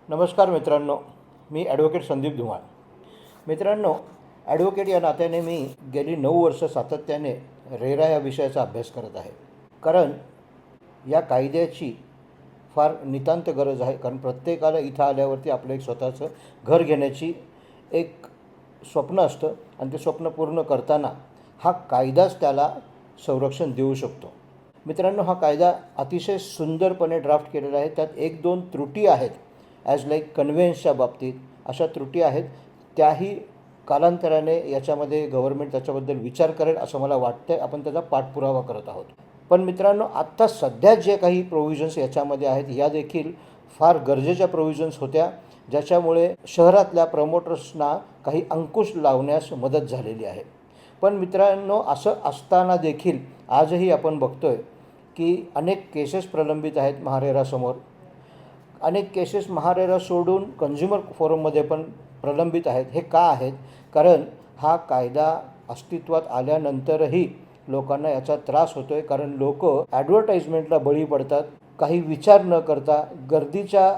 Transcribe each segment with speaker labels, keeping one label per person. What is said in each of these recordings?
Speaker 1: नमस्कार मित्रांनो, मी ॲडव्होकेट संदीप धुमाळ. मित्रांनो, ॲडव्होकेट या नात्याने मी गेली 9 वर्ष सातत्याने रेरा या विषयाचा अभ्यास करत आहे. कारण या कायद्याची फार नितांत गरज आहे. कारण प्रत्येकाला इथं आल्यावरती आपलं एक स्वतःचं घर घेण्याची एक स्वप्न असतं आणि ते स्वप्न पूर्ण करताना हा कायदाच त्याला संरक्षण देऊ शकतो. मित्रांनो, हा कायदा अतिशय सुंदरपणे ड्राफ्ट केलेला आहे. त्यात 1-2 त्रुटी आहेत, ॲज लाईक कन्व्हेन्सच्या बाबतीत अशा त्रुटी आहेत. त्याही कालांतराने याच्यामध्ये गव्हर्नमेंट त्याच्याबद्दल विचार करेल असं मला वाटतं आहे. आपण त्याचा पाठपुरावा करत आहोत. पण मित्रांनो, आत्ता सध्या जे काही प्रोव्हिजन्स याच्यामध्ये आहेत या देखील फार गरजेच्या प्रोव्हिजन्स होत्या, ज्याच्यामुळे शहरातल्या प्रमोटर्सना काही अंकुश लावण्यास मदत झालेली आहे. पण मित्रांनो, असं असताना देखील आजही आपण बघतो आहे की अनेक केसेस प्रलंबित आहेत महारेरासमोर. अनेक केसेस महारेरा सोडून कन्झ्युमर फोरममध्ये पण प्रलंबित आहेत. हे का आहेत? कारण हा कायदा अस्तित्वात आल्यानंतरही लोकांना याचा त्रास होतो आहे. कारण लोक ॲडव्हर्टाईजमेंटला बळी पडतात, काही विचार न करता गर्दीच्या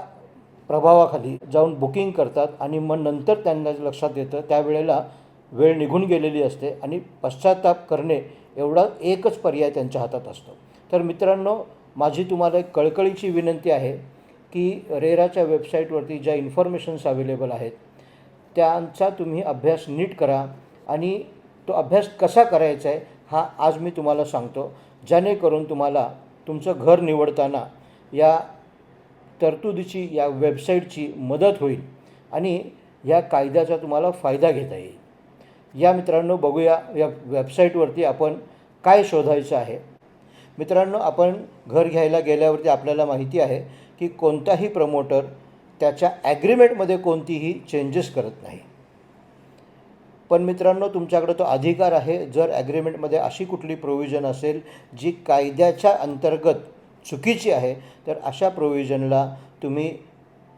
Speaker 1: प्रभावाखाली जाऊन बुकिंग करतात आणि मग नंतर त्यांना लक्षात येतं त्यावेळेला वेळ निघून गेलेली असते आणि पश्चाताप करणे एवढा एकच पर्याय त्यांच्या हातात असतो. तर मित्रांनो, माझी तुम्हाला एक कळकळीची विनंती आहे की रेराच्या वेबसाईटवरती ज्या इन्फॉर्मेशन्स अवेलेबल आहेत त्यांचा तुम्ही अभ्यास नीट करा आणि तो अभ्यास कसा करायचा आहे हा आज मी तुम्हाला सांगतो, जेणेकरून तुम्हाला तुमचं घर निवडताना या तरतुदीची, या वेबसाईटची मदत होईल आणि या कायद्याचा तुम्हाला फायदा घेता येईल. या मित्रांनो, बघूया या वेबसाईटवरती आपण काय शोधायचं आहे. मित्रांनो, आपण घर घ्यायला गेल्यावरती आपल्याला माहिती आहे की कोणताही प्रमोटर त्याच्या ॲग्रीमेंटमध्ये कोणतीही चेंजेस करत नाही. पण मित्रांनो, तुमच्याकडे तो अधिकार आहे. जर ॲग्रीमेंटमध्ये अशी कुठली प्रोव्हिजन असेल जी कायद्याच्या अंतर्गत चुकीची आहे, तर अशा प्रोव्हिजनला तुम्ही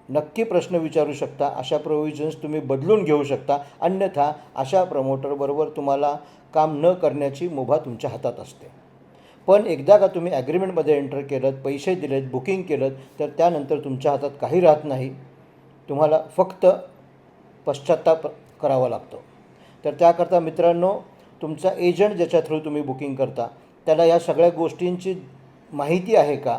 Speaker 1: नक्की प्रश्न विचारू शकता. अशा प्रोव्हिजन्स तुम्ही बदलून घेऊ शकता. अन्यथा अशा प्रमोटरबरोबर तुम्हाला काम न करण्याची मुभा तुमच्या हातात असते. पण एकदा का तुम्ही ॲग्रीमेंटमध्ये एंटर केलं, पैसे दिलेत, बुकिंग केलं, तर त्यानंतर तुमच्या हातात काही राहत नाही. तुम्हाला फक्त पश्चात्ताप करावा लागतो. तर त्याकरता मित्रांनो, तुमचा एजंट ज्याच्या थ्रू तुम्ही बुकिंग करता त्याला या सगळ्या गोष्टींची माहिती आहे का?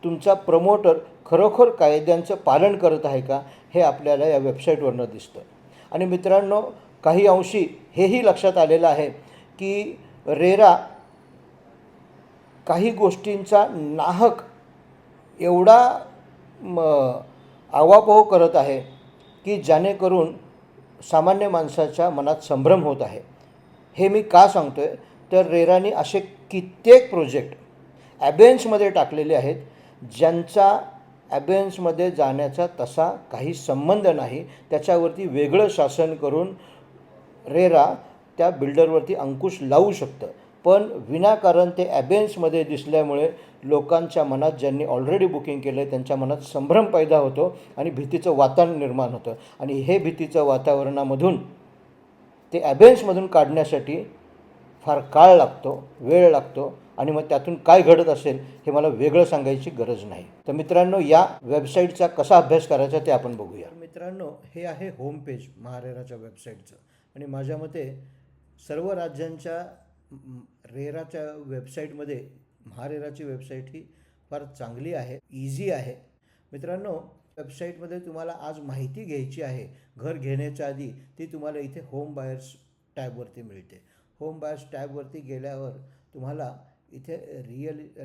Speaker 1: तुमचा प्रमोटर खरोखर कायद्यांचं पालन करत आहे का? हे आपल्याला या वेबसाईटवरनं दिसतं. आणि मित्रांनो, काही अंशी हेही लक्षात आलेलं आहे की रेरा काही गोष्टींचा नाहक एवढा आवापोह करत आहे की जेणेकरून सामान्य माणसाच्या मनात संभ्रम होत आहे. हे मी का सांगतो आहे? तर रेराने असे कित्येक प्रोजेक्ट ॲबेन्समध्ये टाकलेले आहेत ज्यांचा ॲबेन्समध्ये जाण्याचा तसा काही संबंध नाही. त्याच्यावरती वेगळं शासन करून रेरा त्या बिल्डरवरती अंकुश लावू शकतं. पण विनाकारण ते ॲबेन्समध्ये दिसल्यामुळे लोकांच्या मनात, ज्यांनी ऑलरेडी बुकिंग केलं आहे त्यांच्या मनात संभ्रम पैदा होतो आणि भीतीचं वातावरण निर्माण होतं. आणि हे भीतीचं वातावरणामधून ते ॲबेन्समधून काढण्यासाठी फार काळ लागतो, वेळ लागतो आणि मग त्यातून काय घडत असेल हे मला वेगळं सांगायची गरज नाही. तर मित्रांनो, या वेबसाईटचा कसा अभ्यास करायचा ते आपण बघूया. मित्रांनो, हे आहे होम पेज महारेराच्या वेबसाईटचं आणि माझ्या मते सर्व राज्यांच्या रेराच्या वेबसाईटमध्ये महारेराची वेबसाईट ही फार चांगली आहे, इझी आहे. मित्रांनो, वेबसाईटमध्ये तुम्हाला आज माहिती घ्यायची आहे घर घेण्याच्या आधी, ती तुम्हाला इथे होम बायर्स टॅबवरती मिळते. होम बायर्स टॅबवरती गेल्यावर तुम्हाला इथे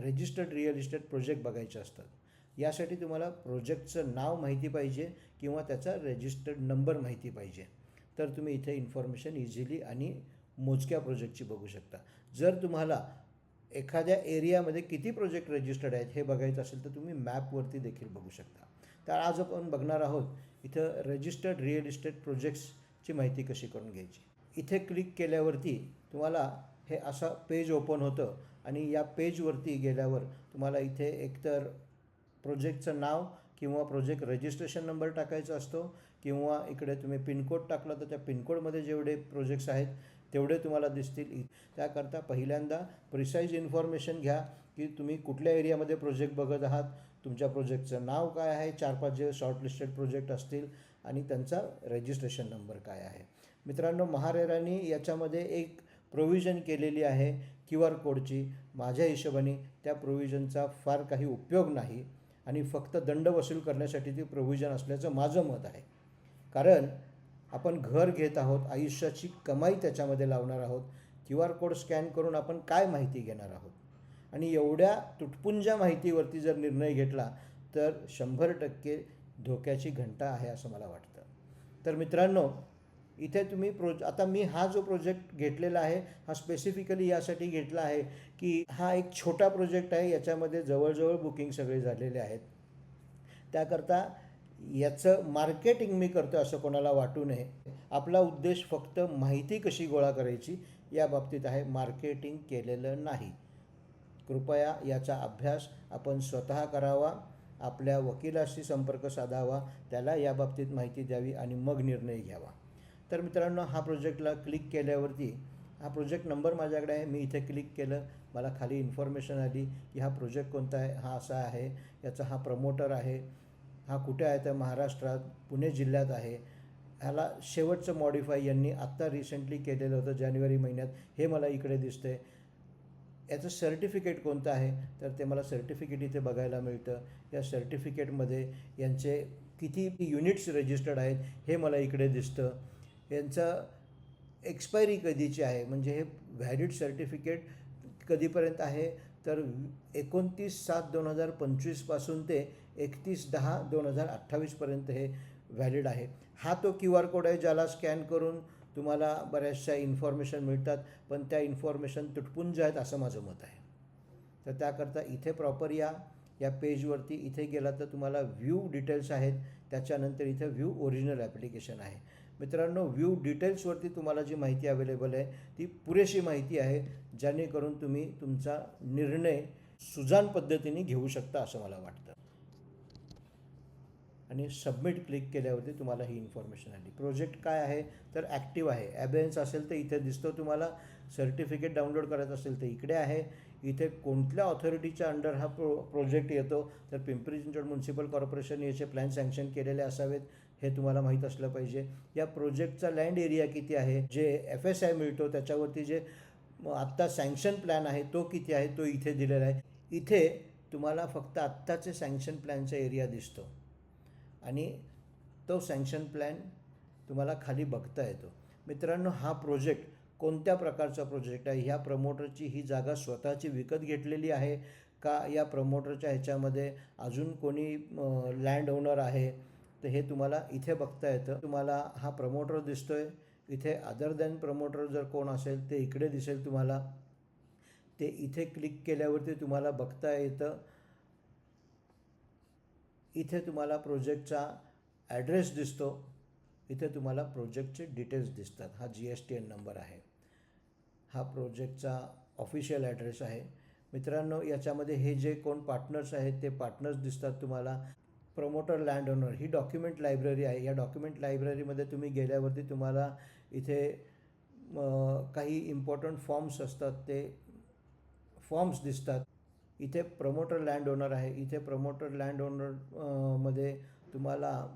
Speaker 1: रजिस्टर्ड रिअल इस्टेट प्रोजेक्ट बघायचे असतात. यासाठी तुम्हाला प्रोजेक्टचं नाव माहिती पाहिजे किंवा त्याचा रजिस्टर्ड नंबर माहिती पाहिजे. तर तुम्ही इथे इन्फॉर्मेशन इझिली आणि मोजक्या प्रोजेक्टची बघू शकता. जर तुम्हाला एखाद्या एरियामध्ये किती प्रोजेक्ट रजिस्टर्ड आहेत हे बघायचं असेल तर तुम्ही मॅपवरती देखील बघू शकता. तर आज आपण बघणार आहोत इथं रजिस्टर्ड रिअल इस्टेट प्रोजेक्ट्सची माहिती कशी करून घ्यायची. इथे क्लिक केल्यावरती तुम्हाला हे असं पेज ओपन होतं आणि या पेजवरती गेल्यावर तुम्हाला इथे एकतर प्रोजेक्टचं नाव किंवा प्रोजेक्ट रजिस्ट्रेशन नंबर टाकायचा असतो किंवा इकडे तुम्ही पिनकोड टाकला तर त्या पिनकोडमध्ये जेवढे प्रोजेक्ट्स आहेत तेवढे तुम्हाला दिसतील. त्याकरता पहिल्यांदा प्रिसाईज इन्फॉर्मेशन घ्या की तुम्ही कुठल्या एरियामध्ये प्रोजेक्ट बघत आहात, तुमच्या प्रोजेक्टचं नाव काय आहे, 4-5 जे शॉर्टलिस्टेड प्रोजेक्ट असतील आणि त्यांचा रजिस्ट्रेशन नंबर काय आहे. मित्रांनो, महारेराने याच्यामध्ये एक प्रोव्हिजन केलेली आहे QR कोडची. माझ्या हिशोबाने त्या प्रोव्हिजनचा फार काही उपयोग नाही आणि फक्त दंड वसूल करण्यासाठी ती प्रोव्हिजन असल्याचं माझं मत आहे. कारण आपण घर घेत आहोत, आयुष्याची कमाई त्याच्यामध्ये लावणार आहोत. QR कोड स्कॅन करून आपण काय माहिती घेणार आहोत आणि एवढ्या तुटपुंज्या माहितीवरती जर निर्णय घेतला तर 100% धोक्याची घंटा आहे असं मला वाटतं. तर मित्रांनो, इथे तुम्ही आता मी हा जो प्रोजेक्ट घेतलेला आहे हा स्पेसिफिकली यासाठी घेतला आहे की हा एक छोटा प्रोजेक्ट आहे. याच्यामध्ये जवळजवळ बुकिंग सगळे झालेले आहेत. त्याकरता याचं मार्केटिंग मी करतो असं कोणाला वाटू नये. आपला उद्देश फक्त माहिती कशी गोळा करायची या बाबतीत आहे, मार्केटिंग केलेलं नाही. कृपया याचा अभ्यास आपण स्वतः करावा, आपल्या वकिलाशी संपर्क साधावा, त्याला या बाबतीत माहिती द्यावी आणि मग निर्णय घ्यावा. तर मित्रांनो, हा प्रोजेक्टला क्लिक केल्यावरती हा प्रोजेक्ट नंबर माझ्याकडे आहे. मी इथे क्लिक केलं, मला खाली इन्फॉर्मेशन आली की हा प्रोजेक्ट कोणता आहे. हा असा आहे, याचा हा प्रमोटर आहे. हा कुठे आहे तर महाराष्ट्रात पुणे जिल्ह्यात आहे. ह्याला शेवटचं मॉडिफाय यांनी आत्ता रिसेंटली केलेलं होतं जानेवारी महिन्यात. हे मला इकडे दिसतं आहे. याचं सर्टिफिकेट कोणतं आहे तर ते मला सर्टिफिकेट इथे बघायला मिळतं. या सर्टिफिकेटमध्ये यांचे किती युनिट्स रजिस्टर्ड आहेत हे मला इकडे दिसतं. यांचं एक्सपायरी कधीची आहे, म्हणजे हे व्हॅलिड सर्टिफिकेट कधीपर्यंत आहे तर 29/7/2025 पासून ते 31/10/2028 हे व्हॅलिड आहे. हा तो QR कोड आहे ज्याला स्कॅन करून तुम्हाला बऱ्याचशा इन्फॉर्मेशन मिळतात, पण त्या इन्फॉर्मेशन तुटपुंज आहेत असं माझं मत आहे. तर त्याकरता इथे प्रॉपर या पेजवरती इथे गेला तर तुम्हाला व्ह्यू डिटेल्स आहेत. त्याच्यानंतर इथे व्ह्यू ओरिजिनल ॲप्लिकेशन आहे. मित्रांनो, व्ह्यू डिटेल्सवरती तुम्हाला जी माहिती अवेलेबल आहे ती पुरेशी माहिती आहे, जेणेकरून तुम्ही तुमचा निर्णय सुजाण पद्धतीने घेऊ शकता असं मला वाटतं. आणि सबमिट क्लिक केल्यावरती तुम्हाला ही इन्फॉर्मेशन आली. प्रोजेक्ट काय आहे तर ॲक्टिव्ह आहे. ॲबेन्स असेल तर इथे दिसतो तुम्हाला. सर्टिफिकेट डाउनलोड करायचं असेल तर इकडे आहे. इथे कोणत्या ऑथॉरिटीच्या अंडर हा प्रोजेक्ट येतो तर पिंपरी चिंचवड म्युन्सिपल कॉर्पोरेशन याचे प्लॅन सँक्शन केलेले असावेत, हे तुम्हाला माहीत असलं पाहिजे. या प्रोजेक्टचा लँड एरिया किती आहे, जे FSI मिळतो त्याच्यावरती जे आत्ता सँक्शन प्लॅन आहे तो किती आहे तो इथे दिलेला आहे. इथे तुम्हाला फक्त आत्ताचे सँक्शन प्लॅनचा एरिया दिसतो आणि तो सँक्शन प्लॅन तुम्हाला खाली बघता येतो. मित्रांनो, हा प्रोजेक्ट कोणत्या प्रकारचा प्रोजेक्ट आहे, ह्या प्रमोटरची ही जागा स्वतःची विकत घेतलेली आहे का या प्रमोटरच्या ह्याच्यामध्ये अजून कोणी लँड ओनर आहे, तर हे तुम्हाला इथे बघता येतं. तुम्हाला हा प्रमोटर दिसतोय. इथे अदर दॅन प्रमोटर जर कोण असेल ते इकडे दिसेल तुम्हाला. ते इथे क्लिक केल्यावरती तुम्हाला बघता येतं. इथे तुम्हाला प्रोजेक्टचा ॲड्रेस दिसतो. इथे तुम्हाला प्रोजेक्टचे डिटेल्स दिसतात. हा GSTN नंबर आहे. हा प्रोजेक्टचा ऑफिशियल ॲड्रेस आहे. मित्रांनो, याच्यामध्ये हे जे कोण पार्टनर्स आहेत ते पार्टनर्स दिसतात तुम्हाला. प्रमोटर लँड ओनर ही डॉक्युमेंट लायब्ररी आहे. या डॉक्युमेंट लायब्ररीमध्ये तुम्ही गेल्यावरती तुम्हाला इथे काही इम्पॉर्टंट फॉर्म्स असतात, ते फॉर्म्स दिसतात. इथे प्रमोटर लँड ओनर आहे. इथे प्रमोटर लँड ओनर मध्ये तुम्हाला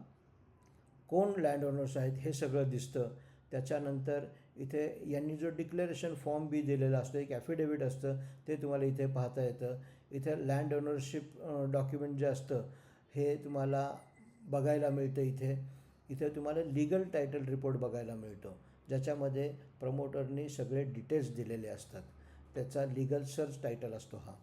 Speaker 1: कोण लँड ओनर्स आहेत हे सगळं दिसतं. त्याच्यानंतर इथे यांनी जो डिक्लेरेशन फॉर्म बी दिलेला असतो, एक ॲफिडेविट असतं, ते तुम्हाला इथे पाहता येतं. इथे लँड ओनरशिप डॉक्युमेंट जे असतं हे तुम्हाला बघायला मिळतं. इथे तुम्हाला लीगल टायटल रिपोर्ट बघायला मिळतो, ज्याच्यामध्ये प्रमोटरनी सगळे डिटेल्स दिलेले असतात. त्याचा लीगल सर्च टायटल असतो हा.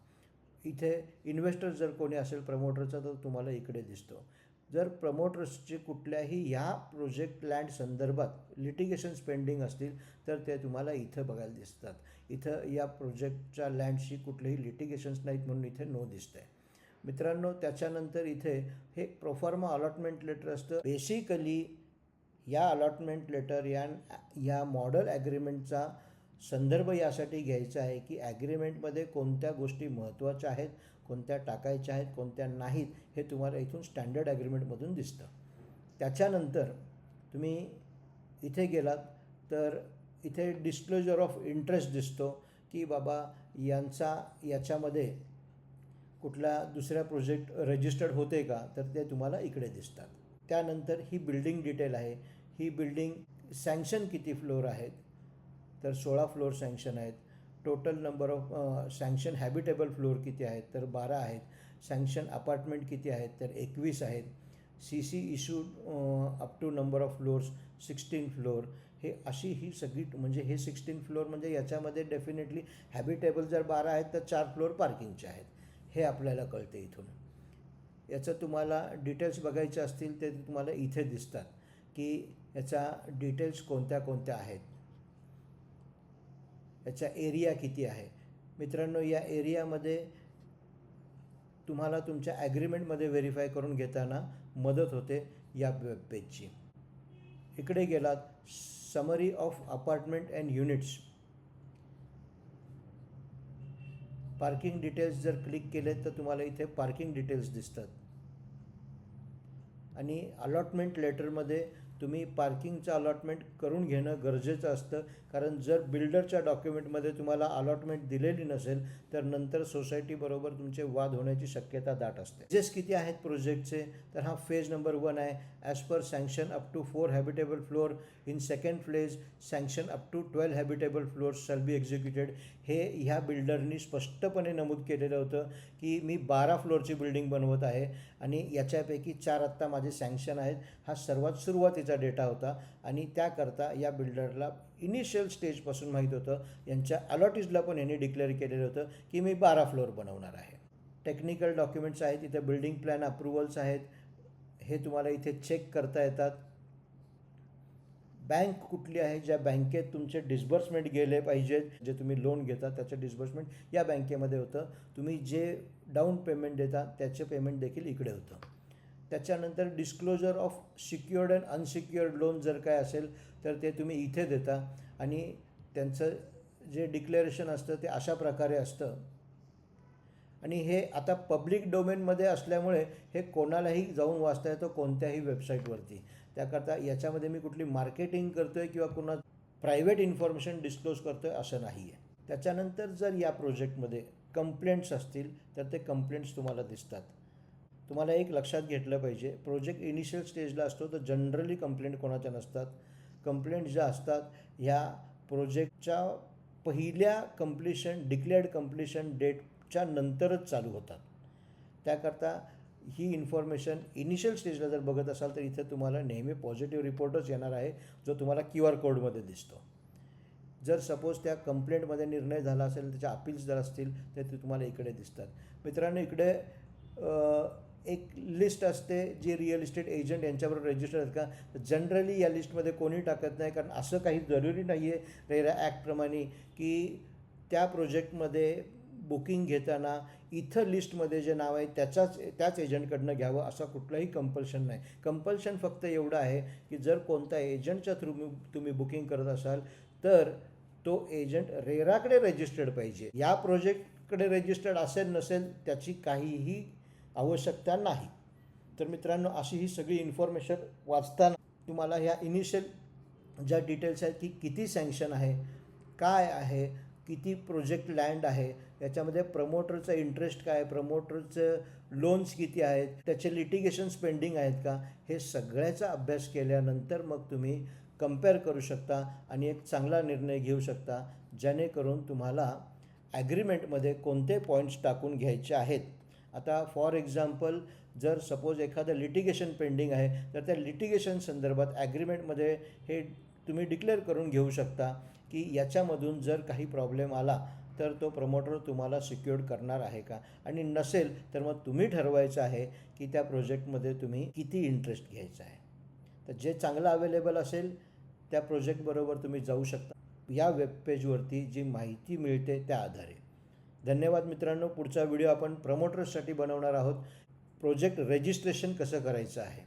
Speaker 1: इथे इन्व्हेस्टर जर कोणी असेल प्रमोटरचा तर तुम्हाला इकडे दिसतो. जर प्रमोटर्सचे कुठल्याही ह्या प्रोजेक्ट लँड संदर्भात लिटिगेशन्स पेंडिंग असतील तर ते तुम्हाला इथं बघायला दिसतात. इथं या प्रोजेक्टच्या लँडशी कुठलेही लिटिगेशन्स नाहीत म्हणून इथे नो दिसतं आहे. मित्रांनो, त्याच्यानंतर इथे हे प्रोफॉर्मा अलॉटमेंट लेटर असतं. बेसिकली या अलॉटमेंट लेटर या मॉडल ॲग्रीमेंटचा संदर्भ यासाठी घ्यायचा आहे की ॲग्रीमेंटमध्ये कोणत्या गोष्टी महत्त्वाच्या आहेत, कोणत्या टाकायच्या आहेत, कोणत्या नाहीत, हे तुम्हाला इथून स्टँडर्ड ॲग्रीमेंटमधून दिसतं. त्याच्यानंतर तुम्ही इथे गेलात तर इथे डिस्क्लोजर ऑफ इंटरेस्ट दिसतो की बाबा याच्यामध्ये कुठला दुसऱ्या प्रोजेक्ट रजिस्टर्ड होते का, तर ते तुम्हाला इकडे दिसतात. त्यानंतर ही बिल्डिंग डिटेल आहे. ही बिल्डिंग सँक्शन किती फ्लोअर आहेत, तर 16 फ्लोअर सँक्शन आहेत. Total number of sanction habitable floor किती आहेत, तर 12 आहेत. सँक्शन अपार्टमेंट किती आहेत, तर 21 आहेत. CC issued up to number of floors 16 floor. हे अशी ही सगळी म्हणजे हे 16 फ्लोअर म्हणजे याच्यामध्ये डेफिनेटली हॅबिटेबल जर 12 आहेत तर 4 फ्लोअर पार्किंगचे आहेत, हे आपल्याला कळते इथून. याचं तुम्हाला डिटेल्स बघायचे असतील ते तुम्हाला इथे दिसतात की याचा डिटेल्स कोणत्या कोणत्या आहेत, याचा एरिया किती आहे. मित्रांनो, या एरियामध्ये तुम्हाला तुमच्या ॲग्रीमेंटमध्ये व्हेरीफाय करून घेताना मदत होते या वेब पेजची. इकडे गेलात, summary of apartment and units, parking details जर क्लिक केले तर तुम्हाला इथे पार्किंग डिटेल्स दिसतात. आणि अलॉटमेंट लेटरमध्ये तुम्ही पार्किंगचं अलॉटमेंट करून घेणं गरजेचं असतं, कारण जर बिल्डरच्या डॉक्युमेंटमध्ये तुम्हाला अलॉटमेंट दिलेली नसेल तर नंतर सोसायटीबरोबर तुमचे वाद होण्याची शक्यता दाट असते. फेजेस किती आहेत प्रोजेक्टचे, तर हा फेज नंबर 1 आहे. As per sanction up to 4 habitable floor. In second phase sanction up to 12 habitable floors shall be executed. हे ह्या बिल्डरनी स्पष्टपणे नमूद केलेलं होतं की मी 12 फ्लोअरची बिल्डिंग बनवत आहे आणि याच्यापैकी 4 आत्ता माझे सँक्शन आहेत. हा सर्वात सुरुवातीचा डेटा होता आणि त्याकरता या बिल्डरला इनिशियल स्टेजपासून माहीत होतं. यांच्या अलॉटीजला पण यांनी डिक्लेअर केलेलं होतं की मी 12 फ्लोअर बनवणार आहे. टेक्निकल डॉक्युमेंट्स आहेत, इथे बिल्डिंग प्लॅन अप्रुव्हल्स आहेत, हे तुम्हाला इथे चेक करता येतात. बँक कुठली आहे, ज्या बँकेत तुमचे डिस्बर्समेंट गेले पाहिजेत, जे तुम्ही लोन घेता त्याचं डिस्बर्समेंट या बँकेमध्ये होतं. तुम्ही जे डाऊन पेमेंट देता त्याचे पेमेंट देखील इकडे होतं. त्याच्यानंतर disclosure of secured and unsecured loan जर काय असेल तर ते तुम्ही इथे देता आणि त्यांचं जे डिक्लेरेशन असतं ते अशा प्रकारे असतं. आणि हे आता पब्लिक डोमेनमध्ये असल्यामुळे हे कोणालाही जाऊन वाचता येतं कोणत्याही वेबसाईटवरती. त्याकरता याच्यामध्ये मी कुठली मार्केटिंग करतो आहे किंवा कुणा प्रायव्हेट इन्फॉर्मेशन डिस्क्लोज करतो आहे असं नाही आहे. त्याच्यानंतर जर या प्रोजेक्टमध्ये कंप्लेंट्स असतील तर ते कंप्लेंट्स तुम्हाला दिसतात. तुम्हाला एक लक्षात घेतलं पाहिजे, प्रोजेक्ट इनिशियल स्टेजला असतो तर जनरली कंप्लेंट कोणाच्या नसतात. कंप्लेंट ज्या असतात ह्या प्रोजेक्टच्या पहिल्या डिक्लेअर्ड कंप्लिशन डेटच्या नंतरच चालू होतात. त्याकरता ही इन्फॉर्मेशन इनिशियल स्टेजला जर बघत असाल तर इथे तुम्हाला नेहमी पॉझिटिव्ह रिपोर्टच येणार आहे, जो तुम्हाला QR कोडमध्ये दिसतो. जर सपोज त्या कंप्लेंटमध्ये निर्णय झाला असेल, त्याच्या अपील्स जर असतील तर ते तुम्हाला इकडे दिसतात. मित्रांनो, इकडे एक लिस्ट असते जी रिअल इस्टेट एजंट यांच्याबरोबर रजिस्टर आहेत का. जनरली या लिस्टमध्ये कोणी टाकत नाही, कारण असं काही जरुरी नाही आहे रेरा ॲक्टप्रमाणे की त्या प्रोजेक्टमध्ये बुकिंग घेताना इथं लिस्टमध्ये जे नाव आहे त्याच एजंटकडनं घ्यावं असं कुठलंही कंपल्शन नाही. कंपल्शन फक्त एवढं आहे की जर कोणत्या एजंटच्या थ्रू तुम्ही बुकिंग करत असाल तर तो एजंट रेराकडे रजिस्टर्ड पाहिजे. या प्रोजेक्टकडे रजिस्टर्ड असेल नसेल त्याची काहीही आवश्यकता नाही. तर मित्रांनो, अशी ही सगळी इन्फॉर्मेशन वाचताना तुम्हाला ह्या इनिशियल ज्या डिटेल्स आहेत की किती सँक्शन आहे, काय आहे, किती प्रोजेक्ट लँड आहे, याच्यामध्ये प्रमोटरचं इंटरेस्ट काय आहे, प्रमोटरचं लोन्स किती आहेत, त्याचे लिटिगेशन्स पेंडिंग आहेत का, हे सगळ्याचा अभ्यास केल्यानंतर मग तुम्ही कंपेअर करू शकता आणि एक चांगला निर्णय घेऊ शकता, जेणेकरून तुम्हाला ॲग्रीमेंटमध्ये कोणते पॉईंट्स टाकून घ्यायचे आहेत. आता फॉर एक्झाम्पल, जर सपोज एखादं लिटिगेशन पेंडिंग आहे तर त्या लिटिगेशन संदर्भात ॲग्रीमेंटमध्ये हे तुम्ही डिक्लेअर करून घेऊ शकता की याच्यामधून जर काही प्रॉब्लेम आला तर तो प्रमोटर तुम्हाला सिक्युअर्ड करणार आहे का, आणि नसेल तर मग तुम्ही ठरवायचं आहे की त्या प्रोजेक्टमध्ये तुम्ही किती इंटरेस्ट घ्यायचा आहे. तर जे चांगलं अवेलेबल असेल त्या प्रोजेक्टबरोबर तुम्ही जाऊ शकता, या वेबपेजवरती जी माहिती मिळते त्या आधारे. धन्यवाद मित्रांनो. पुढचा व्हिडिओ आपण प्रमोटर्ससाठी बनवणार आहोत. प्रोजेक्ट रजिस्ट्रेशन कसं करायचं आहे.